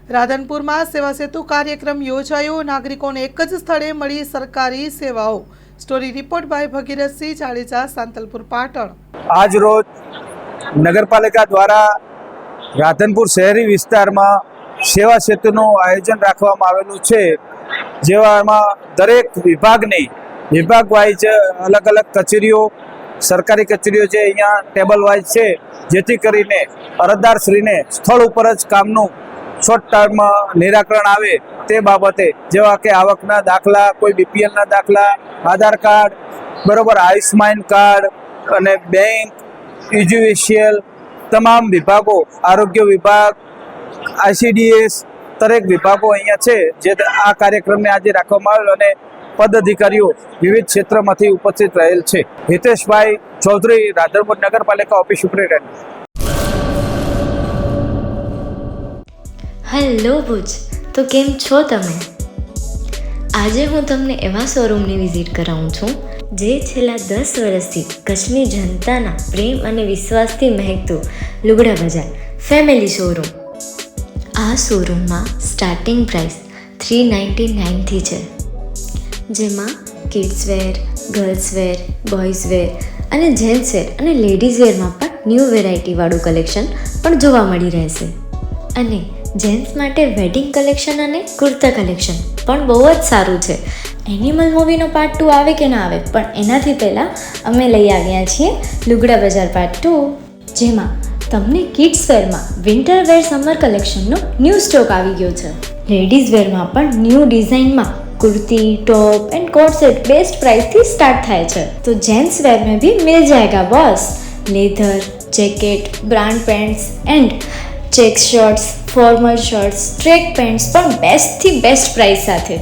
રાધનપુરમાં સેવા સેતુ કાર્યક્રમ યોજાયો। નાગરિકોને એક જ સ્થળે મળી સરકારી સેવાઓ। Story report by Bhagirathsinh Jadeja, Santalpur, Patan. આજ રોજ નગરપાલિકા દ્વારા રાધનપુર શહેરી વિસ્તારમાં સેવા સેતુનું આયોજન રાખવામાં આવેલું છે, જેમાં દરેક વિભાગ વાઇઝ અલગ અલગ કચેરીઓ, સરકારી કચેરીઓ છે અહીંયા ટેબલ વાઇઝ છે, જેથી કરીને અરજદારશ્રીને સ્થળ ઉપર જ કામનું શોર્ટ ટર્મ નિરાકરણ આવે તે બાબતે, જેવા કે આવકના દાખલા, કોઈ બીપીએલના દાખલા, આધાર કાર્ડ, બરોબર, આયુષ્માન કાર્ડ અને બેંક, યુજીવીસીએલ, તમામ વિભાગો, આરોગ્ય વિભાગ, આઈસીડીએસ, દરેક વિભાગો અહીંયા છે, જે આ કાર્યક્રમને આજે રાખવામાં આવેલ અને પદ અધિકારીઓ વિવિધ ક્ષેત્રમાંથી ઉપસ્થિત રહેલ છે। હિતેશભાઈ ચૌધરી, રાધનપુર નગરપાલિકા ઓફિસ સુપ્રિન્ટેન્ડન્ટ। હેલો ભુજ, તો કેમ છો તમે? આજે હું તમને એવા શોરૂમની વિઝિટ કરાવું છું જે છેલ્લા 10 વર્ષથી કચ્છની જનતાના પ્રેમ અને વિશ્વાસથી મહેકતું લુગડા બજાર ફેમિલી શોરૂમ। આ શોરૂમમાં સ્ટાર્ટિંગ પ્રાઇસ 399થી છે, જેમાં kids wear, girls wear, boys wear અને જેન્ટ્સ વેર અને લેડીઝ વેરમાં પણ ન્યૂ વેરાયટીવાળું કલેક્શન પણ જોવા મળી રહેશે। અને જેન્ટ્સ માટે વેડિંગ કલેક્શન અને કુર્તા કલેક્શન પણ બહુ જ સારું છે। એનિમલ મૂવીનો પાર્ટ 2 આવે કે ના આવે, પણ એનાથી પહેલાં અમે લઈ આવ્યા છીએ લુગડા બજાર પાર્ટ 2, જેમાં તમને કિડ્સ વેરમાં વિન્ટર વેર સમર કલેક્શનનો ન્યૂ સ્ટોક આવી ગયો છે। લેડીઝ વેરમાં પણ ન્યૂ ડિઝાઇનમાં kurti, top and coat set best price थी स्टार्ट थाय छे। तो जेंट्स वेर में भी मिल जाएगा boss. Leather, jacket, brand pants and check shirts, formal shirts, track pants पर बेस्ट थी बेस्ट प्राइस साथे।